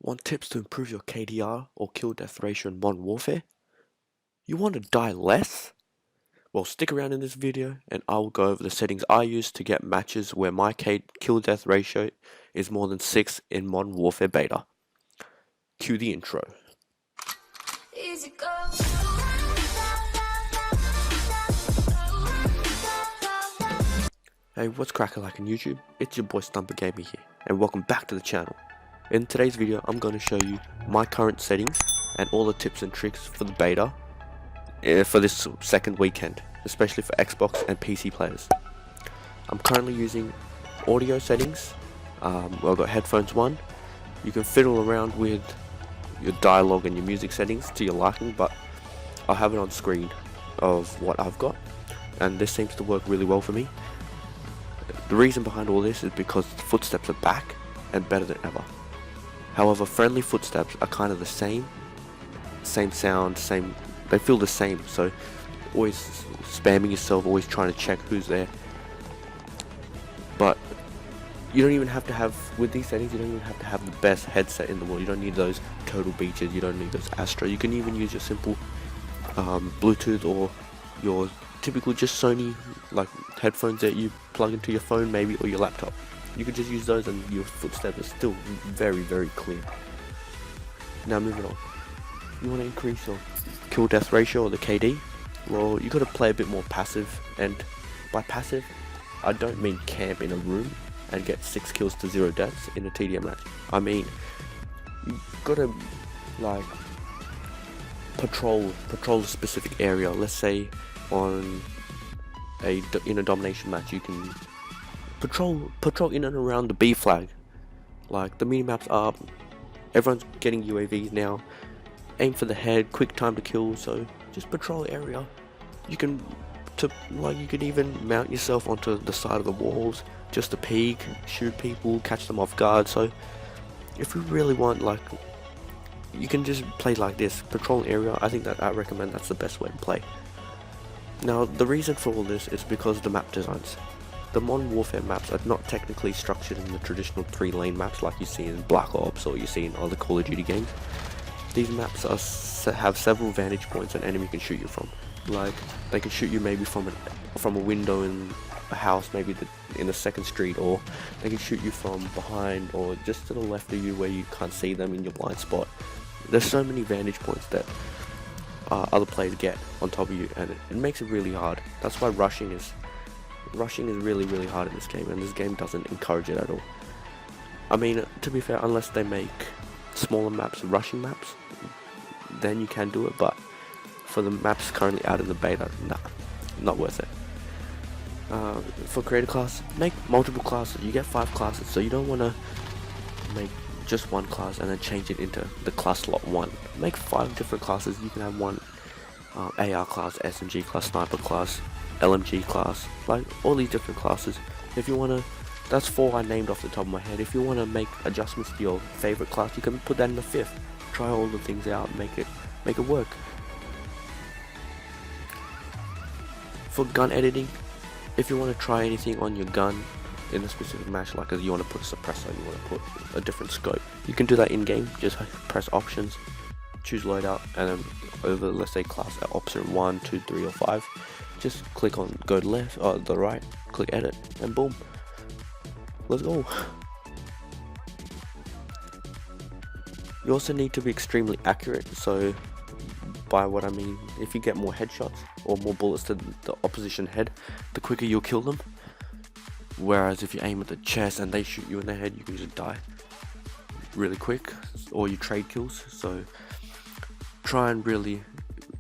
Want tips to improve your KDR or kill death ratio in Modern Warfare? You want to die less? Well, stick around in this video and I will go over the settings I use to get matches where my kill death ratio is more than 6 in Modern Warfare Beta. Cue the intro. Easy go. Hey, what's cracking like on YouTube? It's your boy StumperGamer here, and welcome back to the channel. In today's video, I'm going to show you my current settings and all the tips and tricks for the beta for this second weekend, especially for Xbox and PC players. I'm currently using audio settings. I've got headphones on. You can fiddle around with your dialogue and your music settings to your liking, but I'll have it on screen of what I've got, and this seems to work really well for me. The reason behind all this is because the footsteps are back and better than ever. However, friendly footsteps are kind of the same sound, they feel the same, so always spamming yourself, always trying to check who's there. But you don't even have to have, with these settings, you don't even have to have the best headset in the world. You don't need those Total Beaches, you don't need those Astro. You can even use your simple Bluetooth or your typical just Sony like headphones that you plug into your phone maybe or your laptop. You could just use those and your footsteps are still very, very clear. Now moving on. You want to increase your kill death ratio or the KD? Well, you got to play a bit more passive, and by passive I don't mean camp in a room and get 6 kills to 0 deaths in a TDM match. I mean you got to like patrol a specific area. Let's say in a domination match, you can patrol in and around the B flag. Like the mini-maps are, everyone's getting UAVs now. Aim for the head, quick time to kill. So just patrol the area. You can even mount yourself onto the side of the walls just to peek, shoot people, catch them off guard. So if you really want, like, you can just play like this, patrol an area. I think that I recommend that's the best way to play. Now, the reason for all this is because of the map designs. The Modern Warfare maps are not technically structured in the traditional 3-lane maps like you see in Black Ops or you see in other Call of Duty games. These maps have several vantage points an enemy can shoot you from. Like, they can shoot you maybe from a window in a house, maybe in the second street, or they can shoot you from behind or just to the left of you where you can't see them in your blind spot. There's so many vantage points that other players get on top of you, and it makes it really hard. That's why rushing is really, really hard in this game, and this game doesn't encourage it at all. I mean, to be fair, unless they make smaller maps, rushing maps, then you can do it, but for the maps currently out in the beta, nah, not worth it. For creator class, make multiple classes. You get 5 classes, so you don't want to make just one class and then change it into the class slot 1. Make 5 different classes. You can have one AR class, SMG class, sniper class, LMG class, like all these different classes. If you want to, that's 4 I named off the top of my head. If you want to make adjustments to your favorite class, you can put that in the 5th. Try all the things out, make it work. For gun editing, if you want to try anything on your gun in a specific match, like you want to put a suppressor, you want to put a different scope, you can do that in game. Just press options, choose loadout, and then over, let's say, class at option 1, 2, 3 or 5, just click on go to left or the right, click edit, and boom, let's go. You also need to be extremely accurate. So by what I mean, if you get more headshots or more bullets to the opposition head, the quicker you'll kill them. Whereas if you aim at the chest and they shoot you in the head, you can just die really quick, or you trade kills. So try and really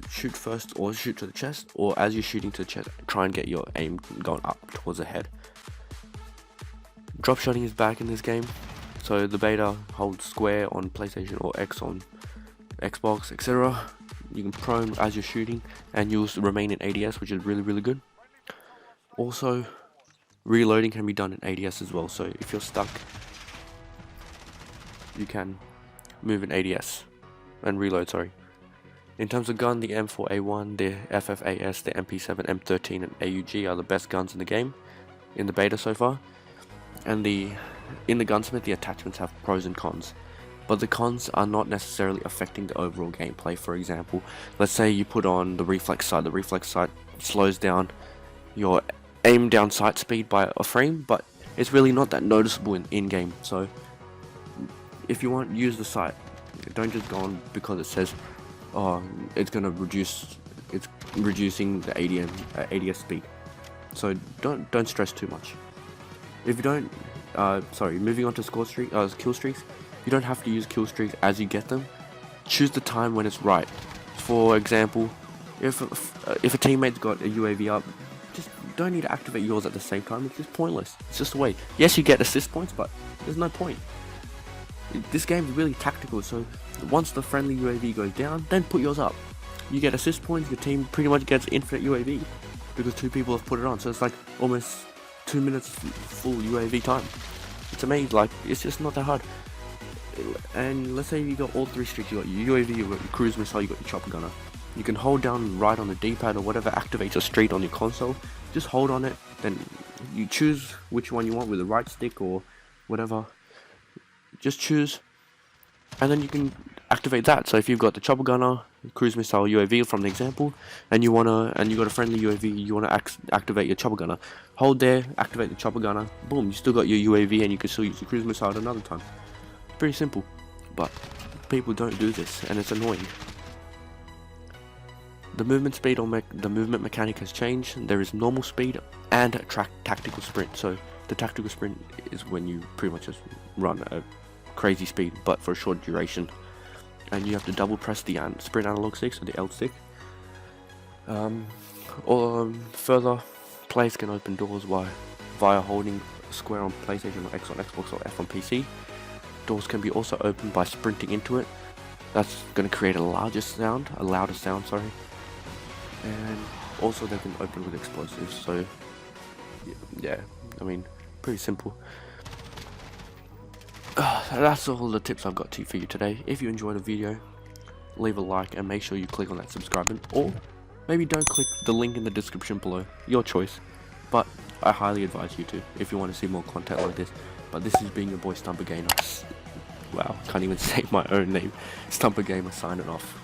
shoot first, or shoot to the chest, or as you're shooting to the chest, try and get your aim going up towards the head. Drop shotting is back in this game, so the beta holds square on PlayStation or X on Xbox, etc. You can prone as you're shooting and you'll remain in ADS, which is really, really good. Also, reloading can be done in ADS as well, so if you're stuck, you can move in ADS and reload, sorry. In terms of gun, the M4A1, the FFAS, the MP7, M13 and AUG are the best guns in the game, in the beta so far. And in the gunsmith, the attachments have pros and cons. but the cons are not necessarily affecting the overall gameplay. For example, let's say you put on the reflex sight slows down your aim down sight speed by a frame, but it's really not that noticeable in game. So if you want, use the sight. Don't just go on because it says, oh, it's reducing the ADS speed. So don't stress too much. If you don't, moving on to kill streaks. You don't have to use kill streaks as you get them. Choose the time when it's right. For example, if a teammate's got a UAV up, just don't need to activate yours at the same time. It's just pointless. It's just a way. Yes, you get assist points, but there's no point. This game is really tactical, so once the friendly UAV goes down, then put yours up. You get assist points, your team pretty much gets infinite UAV because 2 people have put it on, so it's like almost 2 minutes full UAV time. It's amazing, like, it's just not that hard. And let's say you got all 3 streaks. You got your UAV, you got your cruise missile, you got your chopper gunner. You can hold down right on the D-pad or whatever activates a streak on your console. Just hold on it, then you choose which one you want with the right stick or whatever. Just choose, and then you can activate that. So if you've got the chopper gunner, cruise missile, UAV from the example, and you got a friendly UAV, you wanna activate your chopper gunner. Hold there, activate the chopper gunner. Boom, you still got your UAV, and you can still use the cruise missile at another time. Pretty simple, but people don't do this, and it's annoying. The movement speed or the movement mechanic has changed. There is normal speed and tactical sprint. So the tactical sprint is when you pretty much just run a crazy speed, but for a short duration, and you have to double press the sprint analog stick, so the L stick. Further, players can open doors via holding square on PlayStation or X on Xbox or F on PC. Doors can be also opened by sprinting into it. That's going to create a louder sound, sorry. And also they can open with explosives. So yeah, I mean, pretty simple. That's all the tips I've got for you today. If you enjoyed the video, leave a like and make sure you click on that subscribe button, or maybe don't click the link in the description below, your choice, but I highly advise you to if you want to see more content like this. But this has been your boy StumperGamer. Wow, can't even say my own name. StumperGamer signing off.